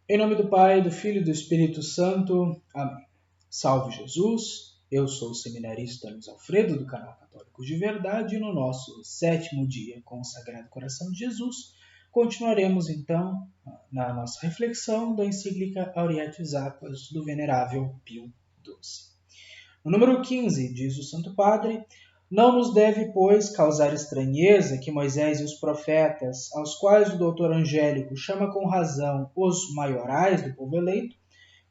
Em nome do Pai, do Filho e do Espírito Santo. Amém. Salve Jesus, eu sou o seminarista Luiz Alfredo, do canal Católicos de Verdade, e no nosso 7º dia com o Sagrado Coração de Jesus, continuaremos então na nossa reflexão da encíclica Aurietis Aquas do Venerável Pio XII. No número 15, diz o Santo Padre: não nos deve, pois, causar estranheza que Moisés e os profetas, aos quais o doutor Angélico chama com razão os maiorais do povo eleito,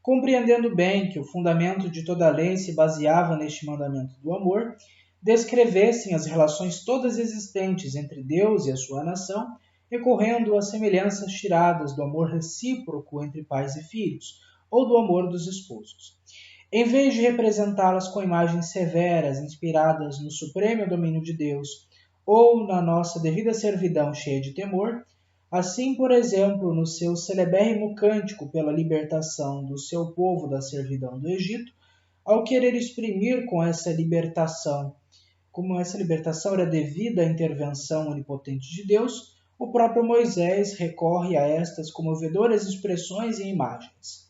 compreendendo bem que o fundamento de toda a lei se baseava neste mandamento do amor, descrevessem as relações todas existentes entre Deus e a sua nação, recorrendo às semelhanças tiradas do amor recíproco entre pais e filhos, ou do amor dos esposos. Em vez de representá-las com imagens severas, inspiradas no supremo domínio de Deus, ou na nossa devida servidão cheia de temor, assim, por exemplo, no seu celebérrimo cântico pela libertação do seu povo da servidão do Egito, ao querer exprimir como essa libertação era devida à intervenção onipotente de Deus, o próprio Moisés recorre a estas comovedoras expressões e imagens.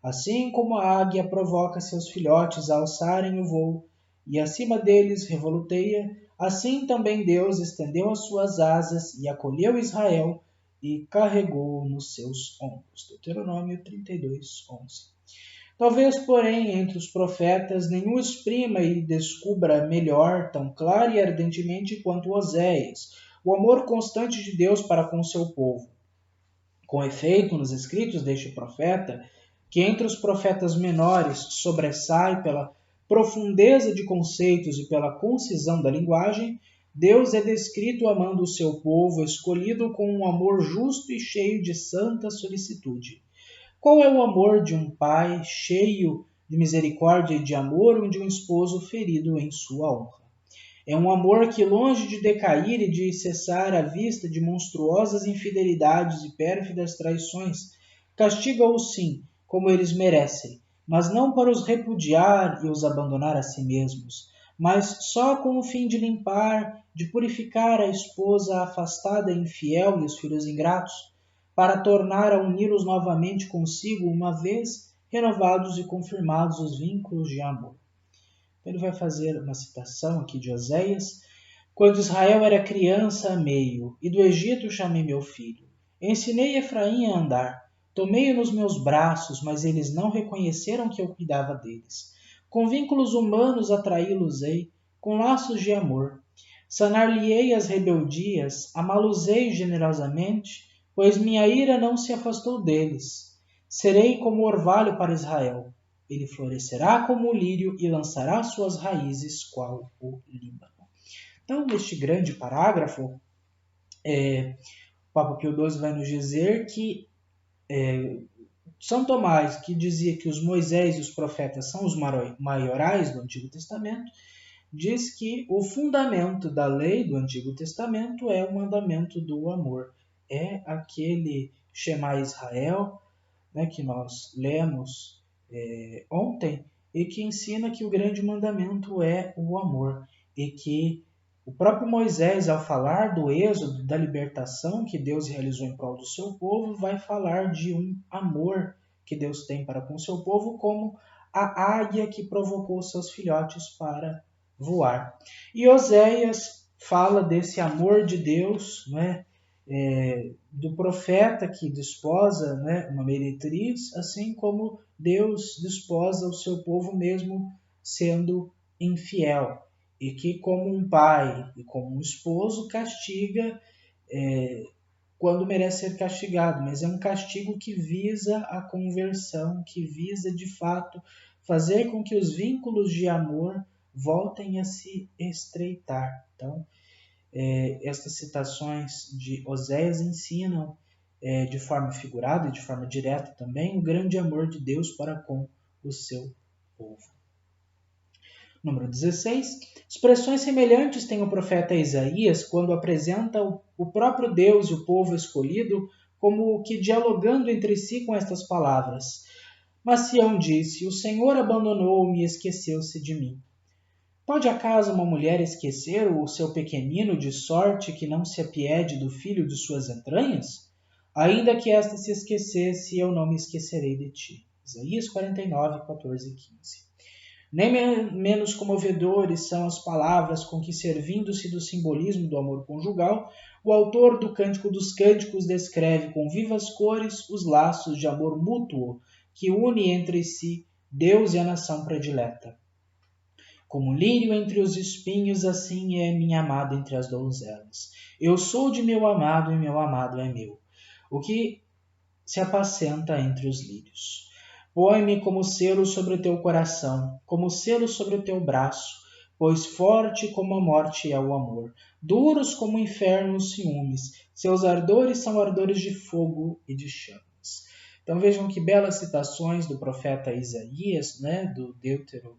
Assim como a águia provoca seus filhotes a alçarem o voo, e acima deles revoluteia, assim também Deus estendeu as suas asas e acolheu Israel e carregou-o nos seus ombros. Deuteronômio 32:11. Talvez, porém, entre os profetas nenhum exprima e descubra melhor, tão clara e ardentemente quanto Oséias, o amor constante de Deus para com seu povo. Com efeito, nos escritos deste profeta, que entre os profetas menores sobressai pela profundeza de conceitos e pela concisão da linguagem, Deus é descrito amando o seu povo, escolhido com um amor justo e cheio de santa solicitude. Qual é o amor de um pai cheio de misericórdia e de amor, ou de um esposo ferido em sua honra? É um amor que, longe de decair e de cessar à vista de monstruosas infidelidades e pérfidas traições, castiga-os sim, como eles merecem, mas não para os repudiar e os abandonar a si mesmos, mas só com o fim de limpar, de purificar a esposa afastada e infiel e os filhos ingratos, para tornar a uni-los novamente consigo, uma vez renovados e confirmados os vínculos de amor. Ele vai fazer uma citação aqui de Oséias. Quando Israel era criança, amei-o, e do Egito chamei meu filho. Ensinei Efraim a andar, tomei-o nos meus braços, mas eles não reconheceram que eu cuidava deles. Com vínculos humanos atraí-los-ei, com laços de amor. Sanar-lhe-ei as rebeldias, amá-los-ei generosamente, pois minha ira não se afastou deles. Serei como orvalho para Israel. Ele florescerá como o lírio e lançará suas raízes qual o Líbano. Então, neste grande parágrafo, o Papa Pio XII vai nos dizer que São Tomás, que dizia que os Moisés e os profetas são os maiorais do Antigo Testamento, diz que o fundamento da lei do Antigo Testamento é o mandamento do amor. É aquele Shema Israel, né, que nós lemos ontem, e que ensina que o grande mandamento é o amor, e que o próprio Moisés, ao falar do êxodo, da libertação que Deus realizou em prol do seu povo, vai falar de um amor que Deus tem para com o seu povo, como a águia que provocou seus filhotes para voar. E Oséias fala desse amor de Deus, né, do profeta que desposa, né, uma meretriz, assim como Deus desposa o seu povo mesmo sendo infiel, e que como um pai e como um esposo castiga quando merece ser castigado, mas é um castigo que visa a conversão, que visa de fato fazer com que os vínculos de amor voltem a se estreitar. Então, estas citações de Oséias ensinam de forma figurada e de forma direta também o grande amor de Deus para com o seu povo. Número 16. Expressões semelhantes tem o profeta Isaías quando apresenta o próprio Deus e o povo escolhido como que dialogando entre si com estas palavras. Mas Sião disse: o Senhor abandonou-me e esqueceu-se de mim. Pode acaso uma mulher esquecer o seu pequenino de sorte que não se apiede do filho de suas entranhas? Ainda que esta se esquecesse, eu não me esquecerei de ti. Isaías 49, 14 e 15. Nem menos comovedores são as palavras com que, servindo-se do simbolismo do amor conjugal, o autor do Cântico dos Cânticos descreve com vivas cores os laços de amor mútuo que une entre si Deus e a nação predileta. Como lírio entre os espinhos, assim é minha amada entre as donzelas. Eu sou de meu amado e meu amado é meu. O que se apacenta entre os lírios. Põe-me como selo sobre o teu coração, como selo sobre o teu braço, pois forte como a morte é o amor, duros como o inferno os ciúmes, seus ardores são ardores de fogo e de chamas. Então vejam que belas citações do profeta Isaías, do Deutero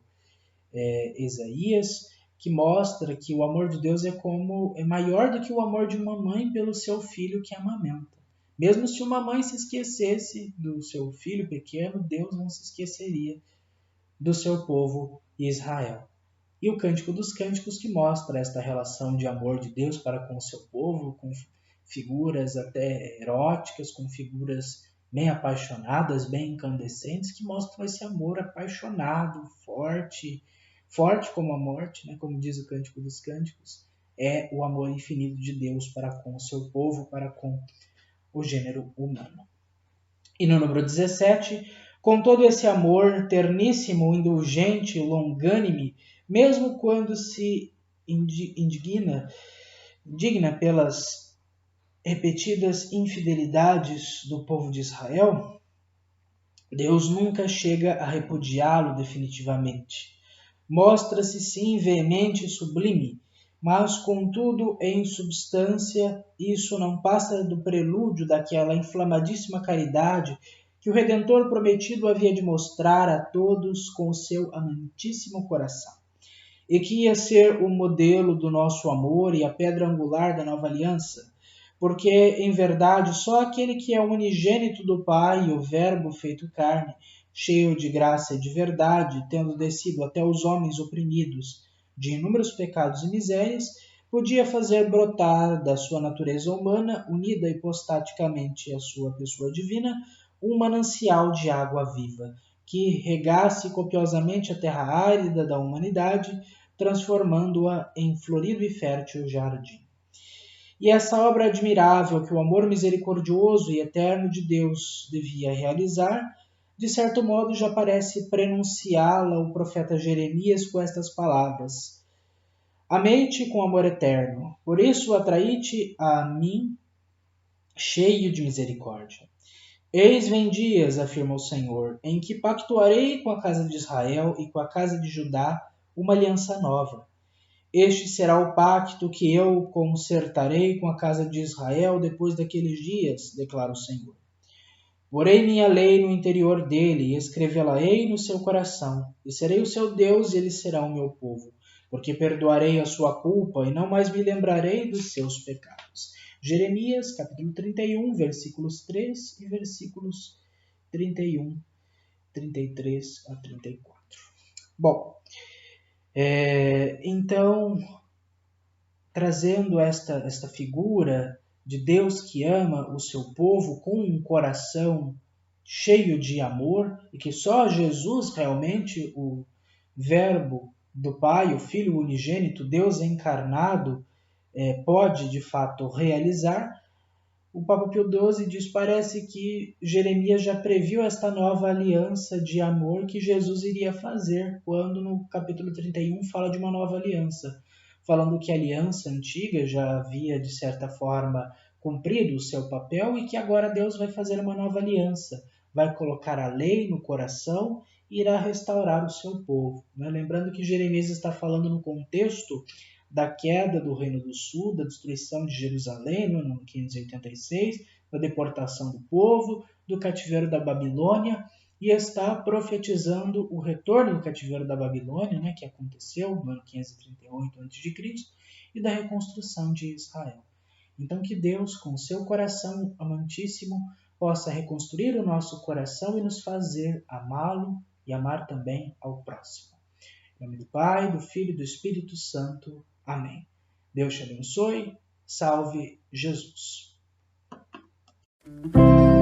Isaías, que mostra que o amor de Deus é maior do que o amor de uma mãe pelo seu filho que amamenta. Mesmo se uma mãe se esquecesse do seu filho pequeno, Deus não se esqueceria do seu povo Israel. E o Cântico dos Cânticos que mostra esta relação de amor de Deus para com o seu povo, com figuras até eróticas, com figuras bem apaixonadas, bem incandescentes, que mostram esse amor apaixonado, forte como a morte, como diz o Cântico dos Cânticos, é o amor infinito de Deus para com o seu povo, para com o gênero humano. E no número 17, com todo esse amor terníssimo, indulgente, longânime, mesmo quando se indigna pelas repetidas infidelidades do povo de Israel, Deus nunca chega a repudiá-lo definitivamente. Mostra-se sim veemente e sublime, mas contudo em substância isso não passa do prelúdio daquela inflamadíssima caridade que o Redentor prometido havia de mostrar a todos com o seu amantíssimo coração, e que ia ser o modelo do nosso amor e a pedra angular da nova aliança, porque, em verdade, só aquele que é o unigênito do Pai, o Verbo feito carne, cheio de graça e de verdade, tendo descido até os homens oprimidos de inúmeros pecados e misérias, podia fazer brotar da sua natureza humana, unida hipostaticamente à sua pessoa divina, um manancial de água viva, que regasse copiosamente a terra árida da humanidade, transformando-a em florido e fértil jardim. E essa obra admirável que o amor misericordioso e eterno de Deus devia realizar, de certo modo já parece prenunciá-la o profeta Jeremias com estas palavras: Amei-te com amor eterno, por isso atraí-te a mim cheio de misericórdia. Eis vem dias, afirma o Senhor, em que pactuarei com a casa de Israel e com a casa de Judá uma aliança nova. Este será o pacto que eu concertarei com a casa de Israel depois daqueles dias, declara o Senhor. Porei minha lei no interior dele e escrevê-la-ei no seu coração, e serei o seu Deus e ele será o meu povo, porque perdoarei a sua culpa e não mais me lembrarei dos seus pecados. Jeremias, capítulo 31, versículos 3 e versículos 31, 33 a 34. Bom, então, trazendo esta figura de Deus que ama o seu povo com um coração cheio de amor e que só Jesus realmente, o Verbo do Pai, o Filho unigênito, Deus encarnado, pode de fato realizar, o Papa Pio XII diz: parece que Jeremias já previu esta nova aliança de amor que Jesus iria fazer, quando no capítulo 31 fala de uma nova aliança, falando que a aliança antiga já havia, de certa forma, cumprido o seu papel e que agora Deus vai fazer uma nova aliança, vai colocar a lei no coração e irá restaurar o seu povo. Lembrando que Jeremias está falando no contexto da queda do Reino do Sul, da destruição de Jerusalém no ano 586, da deportação do povo, do cativeiro da Babilônia, e está profetizando o retorno do cativeiro da Babilônia, que aconteceu no ano 538 a.C., e da reconstrução de Israel. Então que Deus, com seu coração amantíssimo, possa reconstruir o nosso coração e nos fazer amá-lo e amar também ao próximo. Em nome do Pai, do Filho e do Espírito Santo. Amém. Deus te abençoe. Salve Jesus. Música